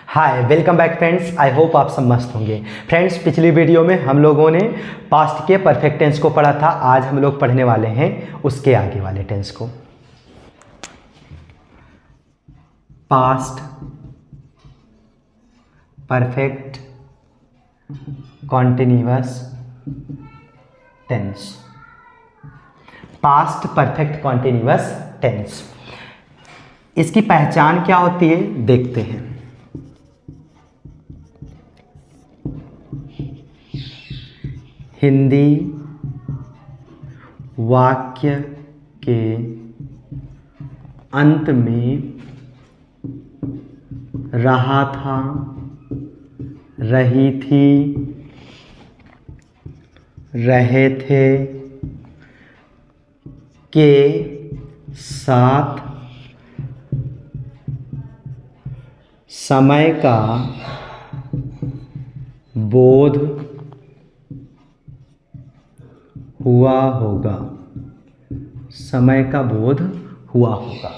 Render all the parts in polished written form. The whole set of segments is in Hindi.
Hi welcome back friends, I hope आप सब मस्त होंगे। फ्रेंड्स, पिछली वीडियो में हम लोगों ने पास्ट के परफेक्ट टेंस को पढ़ा था। आज हम लोग पढ़ने वाले हैं उसके आगे वाले टेंस को। Past perfect continuous tense. Past perfect continuous tense, इसकी पहचान क्या होती है देखते हैं। हिंदी वाक्य के अंत में रहा था, रही थी, रहे थे के साथ समय का बोध हुआ होगा। समय का बोध हुआ होगा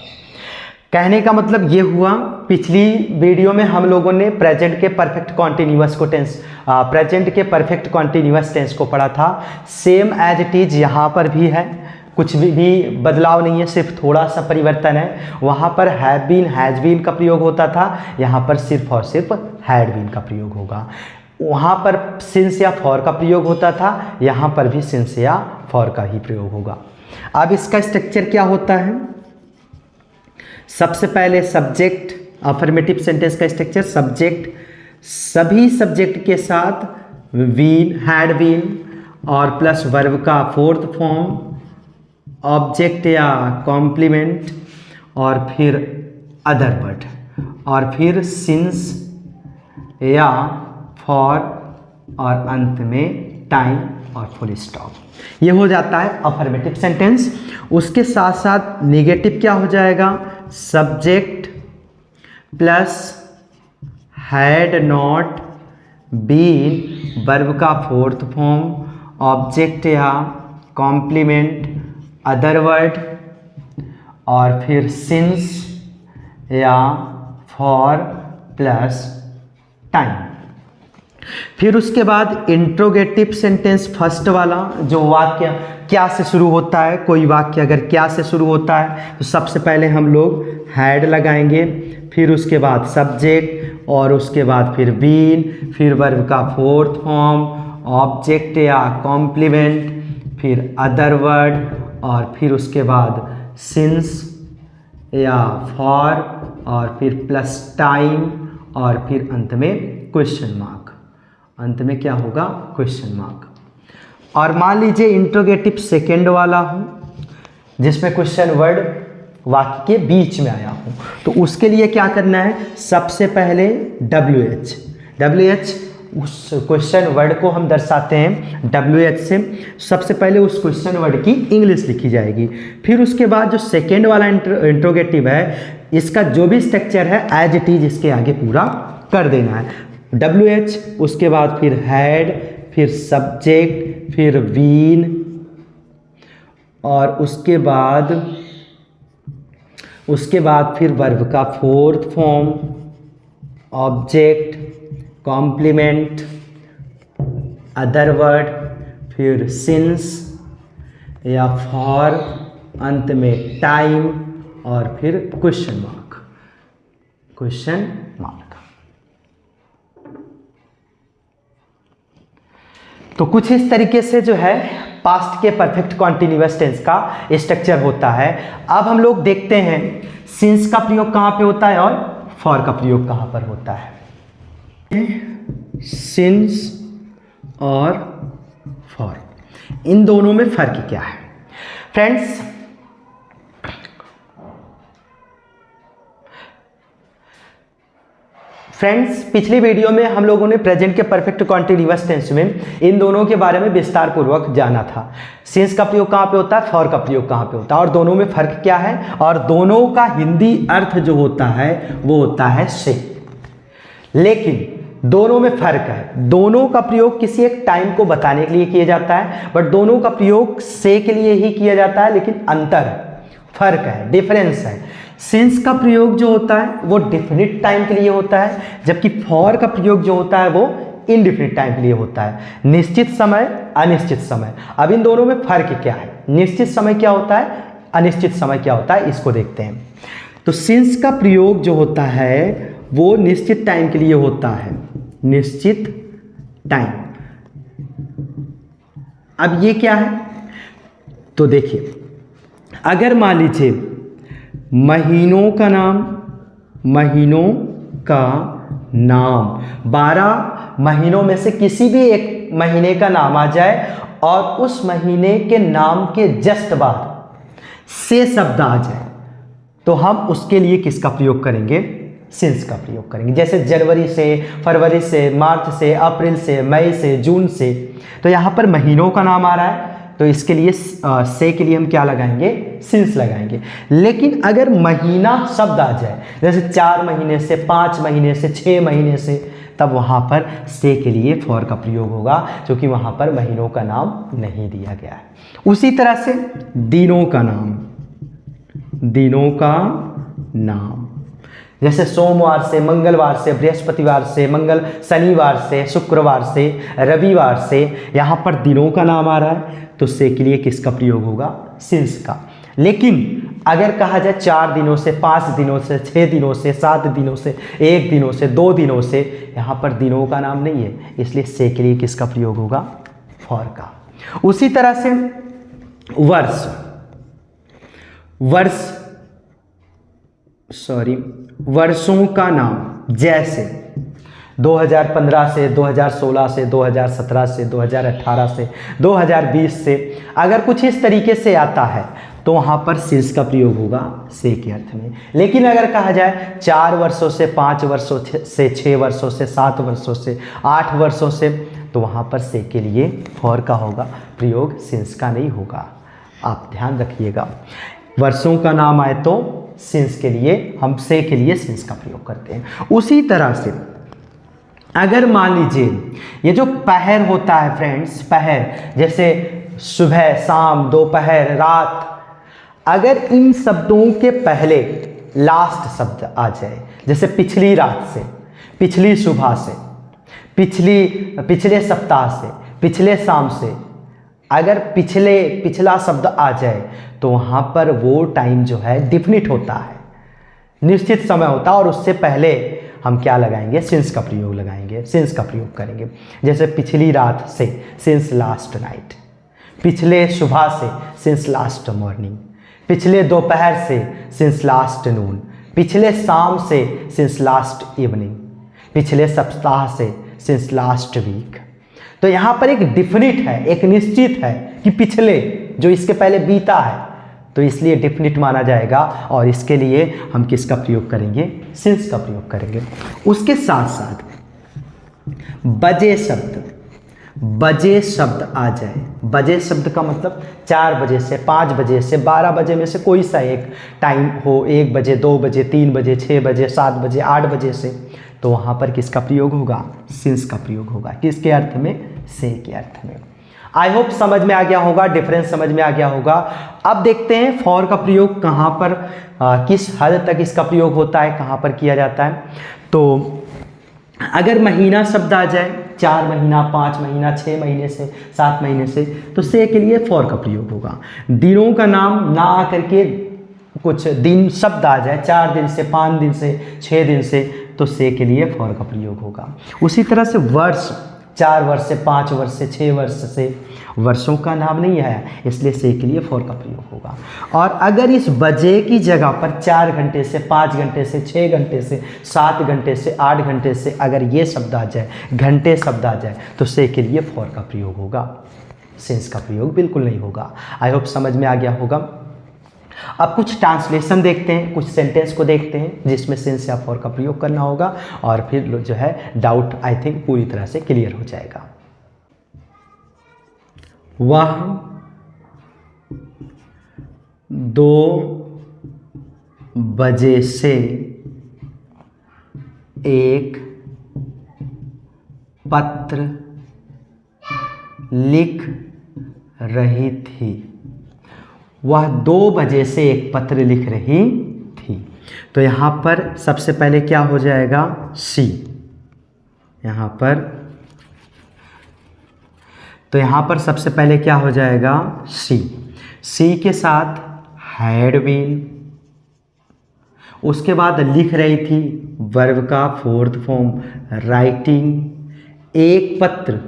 कहने का मतलब ये हुआ, पिछली वीडियो में हम लोगों ने प्रेजेंट के परफेक्ट कॉन्टिन्यूअस को टेंस प्रेजेंट के परफेक्ट कॉन्टिन्यूअस टेंस को पढ़ा था। सेम एज इट इज यहाँ पर भी है, कुछ भी बदलाव नहीं है, सिर्फ थोड़ा सा परिवर्तन है। वहाँ पर हैव बीन हैज़ बीन का प्रयोग होता था, यहाँ पर सिर्फ और सिर्फ हैड बीन का प्रयोग होगा। वहाँ पर सिंस या फॉर का प्रयोग होता था, यहाँ पर भी सिंस या फॉर का ही प्रयोग होगा। अब इसका स्ट्रक्चर क्या होता है? सबसे पहले सब्जेक्ट, अफर्मेटिव सेंटेंस का स्ट्रक्चर सब्जेक्ट, सभी सब्जेक्ट के साथ बीन, हैड बीन और प्लस वर्ब का फोर्थ फॉर्म, ऑब्जेक्ट या कॉम्प्लीमेंट और फिर अदर वर्ड और फिर सिंस या फॉर और अंत में टाइम और फुल स्टॉप। ये हो जाता है अफर्मेटिव सेंटेंस। उसके साथ साथ नेगेटिव क्या हो जाएगा? Subject plus had not been, verb का फोर्थ फॉर्म, ऑब्जेक्ट या कॉम्प्लीमेंट, अदर वर्ड और फिर सिंस या फॉर प्लस टाइम। फिर उसके बाद इंट्रोगेटिव सेंटेंस, फर्स्ट वाला जो वाक्य क्या से शुरू होता है, कोई वाक्य अगर क्या से शुरू होता है तो सबसे पहले हम लोग हैड लगाएंगे, फिर उसके बाद सब्जेक्ट और उसके बाद फिर बीन, फिर वर्ब का फोर्थ फॉर्म, ऑब्जेक्ट या कॉम्प्लीमेंट, फिर अदर वर्ड और फिर उसके बाद सिंस या फॉर और फिर प्लस टाइम और फिर अंत में क्वेश्चन मार्क। अंत में क्या होगा? Question mark. और मान लीजिए इंट्रोगेटिव सेकेंड वाला हो जिसमें क्वेश्चन वर्ड वाक्य के बीच में आया हो, तो उसके लिए क्या करना है? सबसे पहले WH उस क्वेश्चन वर्ड को हम दर्शाते हैं WH से। सबसे पहले उस क्वेश्चन वर्ड की इंग्लिश लिखी जाएगी, फिर उसके बाद जो सेकेंड वाला इंट्रोगेटिव है इसका जो भी स्ट्रक्चर है एज इट इज इसके आगे पूरा कर देना है। WH, उसके बाद फिर हैड, फिर सब्जेक्ट, फिर बीन और उसके बाद फिर वर्ब का fourth form, object, complement, other word, फिर सिंस या फॉर, अंत में टाइम और फिर क्वेश्चन मार्क। तो कुछ इस तरीके से जो है पास्ट के परफेक्ट कॉन्टिन्यूअस टेंस का स्ट्रक्चर होता है। अब हम लोग देखते हैं सिंस का प्रयोग कहाँ पे होता है और फॉर का प्रयोग कहाँ पर होता है। सिंस और फॉर, इन दोनों में फर्क क्या है? फ्रेंड्स, पिछली वीडियो में हम लोगों ने प्रेजेंट के परफेक्ट कॉन्टिन्यूअस टेंस में इन दोनों के बारे में विस्तार पूर्वक जाना था। सिंस का प्रयोग कहाँ पे होता है, फॉर का प्रयोग कहाँ पे होता है और दोनों में फर्क क्या है, और दोनों का हिंदी अर्थ जो होता है वो होता है से। लेकिन दोनों में फर्क है। दोनों का प्रयोग किसी एक टाइम को बताने के लिए किया जाता है, बट दोनों का प्रयोग से के लिए ही किया जाता है, लेकिन अंतर फर्क है, डिफरेंस है। सिंस का प्रयोग जो होता है वो डेफिनिट टाइम के लिए होता है, जबकि फॉर का प्रयोग जो होता है वो इनडिफिनिट टाइम के लिए होता है। निश्चित समय, अनिश्चित समय। अब इन दोनों में फर्क क्या है? निश्चित समय क्या होता है, अनिश्चित समय क्या होता है, इसको देखते हैं। तो सिंस का प्रयोग जो होता है वो निश्चित टाइम के लिए होता है, निश्चित टाइम। अब ये क्या है? तो देखिए, अगर मान लीजिए महीनों का नाम, महीनों का नाम 12 महीनों में से किसी भी एक महीने का नाम आ जाए और उस महीने के नाम के जस्ट बाद से शब्द आ जाए, तो हम उसके लिए किसका प्रयोग करेंगे? सिंस का प्रयोग करेंगे। जैसे जनवरी से, फरवरी से, मार्च से, अप्रैल से, मई से, जून से, तो यहाँ पर महीनों का नाम आ रहा है, तो इसके लिए से के लिए हम क्या लगाएंगे? सिंस लगाएंगे। लेकिन अगर महीना शब्द आ जाए, जैसे 4 महीने से, 5 महीने से, 6 महीने से, तब वहाँ पर से के लिए फॉर का प्रयोग होगा, क्योंकि वहाँ पर महीनों का नाम नहीं दिया गया है। उसी तरह से दिनों का नाम, दिनों का नाम, जैसे सोमवार से, मंगलवार से, बृहस्पतिवार से, शनिवार से, शुक्रवार से, रविवार से, यहाँ पर दिनों का नाम आ रहा है, तो से के लिए किसका प्रयोग होगा? सिंस का। लेकिन अगर कहा जाए 4 दिनों से, 5 दिनों से, 6 दिनों से, 7 दिनों से, 1 दिनों से, 2 दिनों से, यहाँ पर दिनों का नाम नहीं है, इसलिए से के लिए किसका प्रयोग होगा? फॉर का। उसी तरह से वर्ष, वर्षों का नाम, जैसे 2015 से, 2016 से, 2017 से, 2018 से, 2020 से, अगर कुछ इस तरीके से आता है तो वहाँ पर सिंस का प्रयोग होगा से के अर्थ में। लेकिन अगर कहा जाए 4 वर्षों से, 5 वर्षों से, 6 वर्षों से, 7 वर्षों से, 8 वर्षों से, तो वहाँ पर से के लिए फॉर का होगा प्रयोग, सिंस का नहीं होगा। आप ध्यान रखिएगा, वर्षों का नाम आए तो सिंस के लिए, हम से के लिए सिंस का प्रयोग करते हैं। उसी तरह से अगर मान लीजिए ये जो पहर होता है फ्रेंड्स, पहर, जैसे सुबह, शाम, दोपहर, रात, अगर इन शब्दों के पहले लास्ट शब्द आ जाए, जैसे पिछली रात से, पिछली सुबह से, पिछले सप्ताह से, पिछले शाम से, अगर पिछला शब्द आ जाए तो वहाँ पर वो टाइम जो है डिफिनिट होता है, निश्चित समय होता है, और उससे पहले हम क्या लगाएंगे? सिंस का प्रयोग लगाएंगे, सिंस का प्रयोग करेंगे। जैसे पिछली रात से, सिंस लास्ट नाइट, पिछले सुबह से, सिंस लास्ट मॉर्निंग, पिछले दोपहर से, सिंस लास्ट नून, पिछले शाम से, सिंस लास्ट इवनिंग, पिछले सप्ताह से, सिंस लास्ट वीक। तो यहाँ पर एक डिफिनिट है, एक निश्चित है कि पिछले, जो इसके पहले बीता है, तो इसलिए डेफिनिट माना जाएगा, और इसके लिए हम किसका प्रयोग करेंगे? सिंस का प्रयोग करेंगे। उसके साथ साथ बजे शब्द, बजे शब्द आ जाए, बजे शब्द का मतलब 4 बजे से, 5 बजे से, 12 बजे में से कोई सा एक टाइम हो, 1 बजे, 2 बजे, 3 बजे, 6 बजे, 7 बजे, 8 बजे से, तो वहाँ पर किसका प्रयोग होगा? सिंस का प्रयोग होगा। किसके अर्थ में? से के अर्थ में। आई होप समझ में आ गया होगा, डिफरेंस समझ में आ गया होगा। अब देखते हैं फॉर का प्रयोग कहाँ पर, किस हद तक इसका प्रयोग होता है, कहाँ पर किया जाता है। तो अगर महीना शब्द आ जाए, 4 महीना, 5 महीना, 6 महीने से, 7 महीने से, तो से के लिए फॉर का प्रयोग होगा। दिनों का नाम ना आकर के कुछ दिन शब्द आ जाए, 4 दिन से, 5 दिन से, 6 दिन से, तो से के लिए फॉर का प्रयोग होगा। उसी तरह से वर्ष, 4 वर्ष से, 5 वर्ष से, 6 वर्ष से, वर्षों का नाम नहीं है, इसलिए से के लिए फॉर का प्रयोग होगा। और अगर इस बजे की जगह पर 4 घंटे से, 5 घंटे से, 6 घंटे से, 7 घंटे से, 8 घंटे से अगर ये शब्द आ जाए, घंटे शब्द आ जाए, तो से के लिए फॉर का प्रयोग होगा, सिंस का प्रयोग बिल्कुल नहीं होगा। आई होप समझ में आ गया होगा। अब कुछ ट्रांसलेशन देखते हैं, कुछ सेंटेंस को देखते हैं जिसमें सिंस या फॉर का प्रयोग करना होगा, और फिर जो है डाउट आई थिंक पूरी तरह से क्लियर हो जाएगा। वह 2 बजे से एक पत्र लिख रही थी। वह 2 बजे से एक पत्र लिख रही थी। तो यहाँ पर सबसे पहले क्या हो जाएगा, सी। यहाँ पर तो यहाँ पर सबसे पहले क्या हो जाएगा, सी। सी के साथ हैड बीन, उसके बाद लिख रही थी वर्ब का फोर्थ फॉर्म राइटिंग, एक पत्र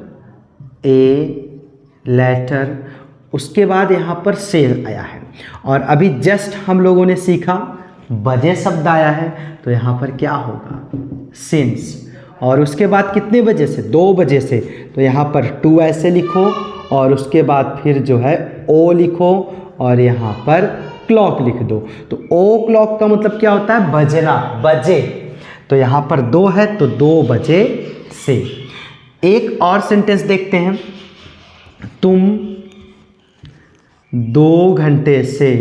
ए लेटर, उसके बाद यहाँ पर से आया है। और अभी जस्ट हम लोगों ने सीखा बजे शब्द आया है, तो यहाँ पर क्या होगा, सिंस। और उसके बाद कितने बजे से, 2 बजे से, तो यहाँ पर 2 ऐसे लिखो और उसके बाद फिर जो है ओ लिखो और यहाँ पर क्लॉक लिख दो। तो ओ क्लॉक का मतलब क्या होता है, बजना, बजे। तो यहाँ पर 2 है तो 2 बजे से। एक और सेंटेंस देखते हैं, तुम 2 घंटे से,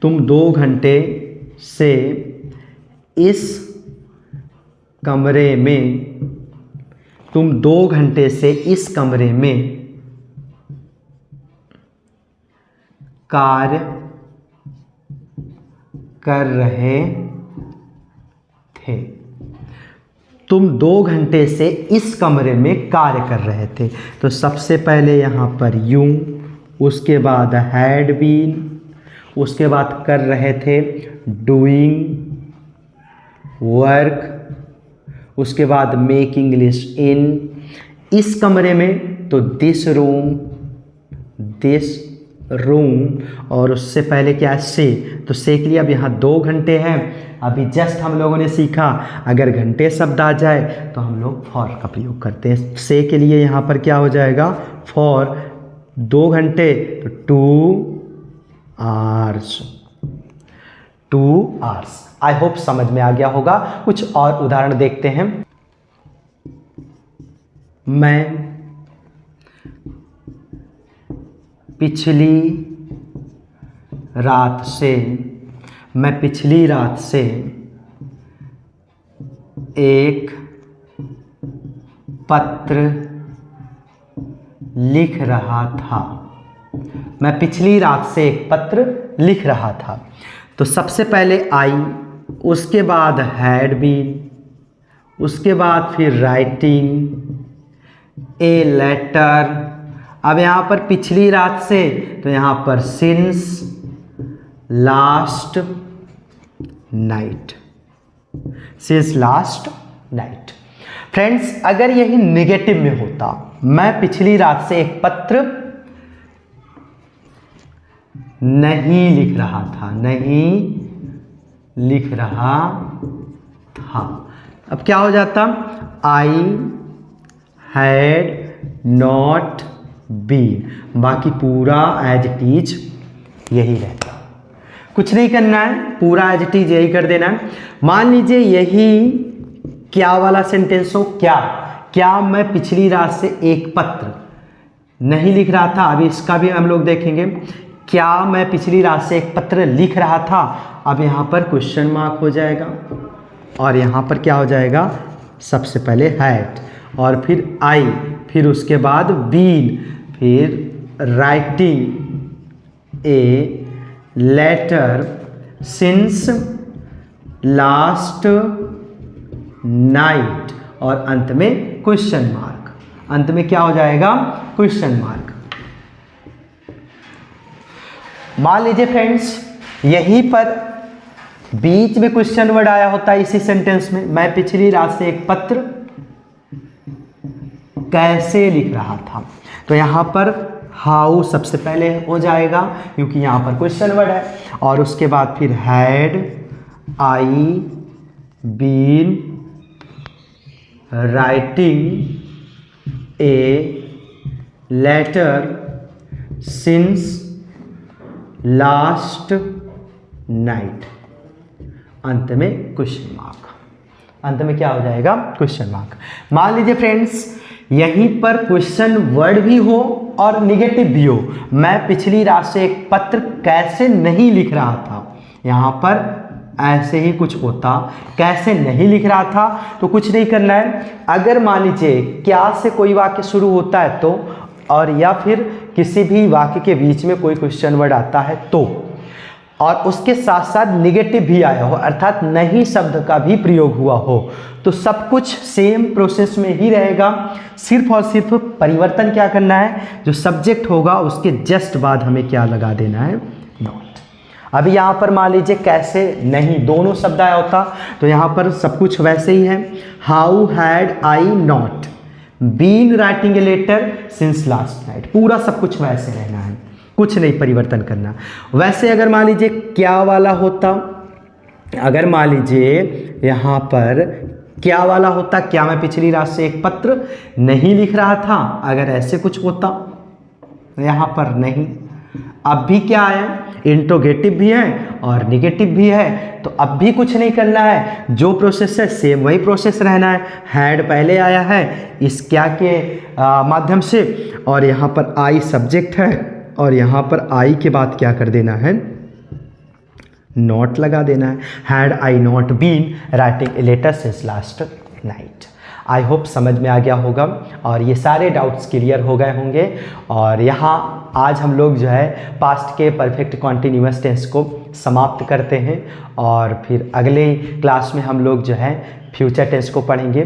तुम 2 घंटे से इस कमरे में, तुम 2 घंटे से इस कमरे में कार्य कर रहे थे। तुम 2 घंटे से इस कमरे में कार्य कर रहे थे। तो सबसे पहले यहाँ पर यूं, उसके बाद हैड बीन, उसके बाद कर रहे थे डूइंग वर्क, उसके बाद मेकिंग लिस्ट इन, इस कमरे में तो दिस रूम, दिस रूम, और उससे पहले क्या है, से। तो से के लिए अब यहाँ 2 घंटे हैं। अभी जस्ट हम लोगों ने सीखा अगर घंटे शब्द आ जाए तो हम लोग फॉर का प्रयोग करते हैं। से के लिए यहाँ पर क्या हो जाएगा, फॉर 2 घंटे तो 2 आवर्स, 2 आवर्स। आई होप समझ में आ गया होगा। कुछ और उदाहरण देखते हैं। मैं पिछली रात से, मैं पिछली रात से एक पत्र लिख रहा था। मैं पिछली रात से एक पत्र लिख रहा था। तो सबसे पहले आई, उसके बाद हैड बीन, उसके बाद फिर राइटिंग ए लेटर। अब यहाँ पर पिछली रात से तो यहाँ पर since last night, since last night. Friends, अगर यही नेगेटिव में होता, मैं पिछली रात से एक पत्र नहीं लिख रहा था, नहीं लिख रहा था, अब क्या हो जाता, आई हैड नॉट बीन। बाकी पूरा एज इट इज यही रहता, कुछ नहीं करना है, पूरा एज इट इज यही कर देना है। मान लीजिए यही क्या वाला सेंटेंस हो, क्या, क्या मैं पिछली रात से एक पत्र नहीं लिख रहा था। अभी इसका भी हम लोग देखेंगे। क्या मैं पिछली रात से एक पत्र लिख रहा था, अब यहाँ पर क्वेश्चन मार्क हो जाएगा और यहाँ पर क्या हो जाएगा, सबसे पहले हैड और फिर आई, फिर उसके बाद बीन, फिर writing a letter since last night और अंत में क्वेश्चन मार्क। अंत में क्या हो जाएगा, क्वेश्चन मार्क। मान लीजिए फ्रेंड्स, यहीं पर बीच में क्वेश्चन वर्ड आया होता है इसी सेंटेंस में, मैं पिछली रात से एक पत्र कैसे लिख रहा था। तो यहाँ पर हाउ सबसे पहले हो जाएगा क्योंकि यहाँ पर क्वेश्चन वर्ड है, और उसके बाद फिर had, I, been, writing a letter since last night, अंत में क्वेश्चन मार्क। अंत में क्या हो जाएगा, क्वेश्चन मार्क। मान लीजिए फ्रेंड्स, यहीं पर क्वेश्चन वर्ड भी हो और निगेटिव भी हो। मैं पिछली रात से एक पत्र कैसे नहीं लिख रहा था, यहाँ पर ऐसे ही कुछ होता, कैसे नहीं लिख रहा था, तो कुछ नहीं करना है। अगर मान लीजिए क्या से कोई वाक्य शुरू होता है तो, और या फिर किसी भी वाक्य के बीच में कोई क्वेश्चन वर्ड आता है तो और उसके साथ साथ निगेटिव भी आया हो, अर्थात नहीं शब्द का भी प्रयोग हुआ हो, तो सब कुछ सेम प्रोसेस में ही रहेगा। सिर्फ और सिर्फ परिवर्तन क्या करना है, जो सब्जेक्ट होगा उसके जस्ट बाद हमें क्या लगा देना है, नॉट। अभी यहाँ पर मान लीजिए कैसे नहीं दोनों शब्द आया होता, तो यहाँ पर सब कुछ वैसे ही है। How had I not been writing a letter since last night, पूरा सब कुछ वैसे रहना है, कुछ नहीं परिवर्तन करना। वैसे अगर मान लीजिए क्या वाला होता, अगर मान लीजिए यहाँ पर क्या वाला होता, क्या मैं पिछली रात से एक पत्र नहीं लिख रहा था, अगर ऐसे कुछ होता, यहाँ पर नहीं। अब भी क्या है, इंट्रोगेटिव भी है और निगेटिव भी है, तो अब भी कुछ नहीं करना है, जो प्रोसेस है सेम वही प्रोसेस रहना है। हैड पहले आया है इस क्या के माध्यम से, और यहाँ पर आई सब्जेक्ट है, और यहाँ पर आई के बाद क्या कर देना है, नॉट लगा देना है। Had I not been writing a letter since last night. I hope समझ में आ गया होगा और ये सारे डाउट्स क्लियर हो गए होंगे। और यहाँ आज हम लोग जो है पास्ट के परफेक्ट कॉन्टिन्यूअस टेंस को समाप्त करते हैं, और फिर अगले क्लास में हम लोग जो है फ्यूचर टेंस को पढ़ेंगे।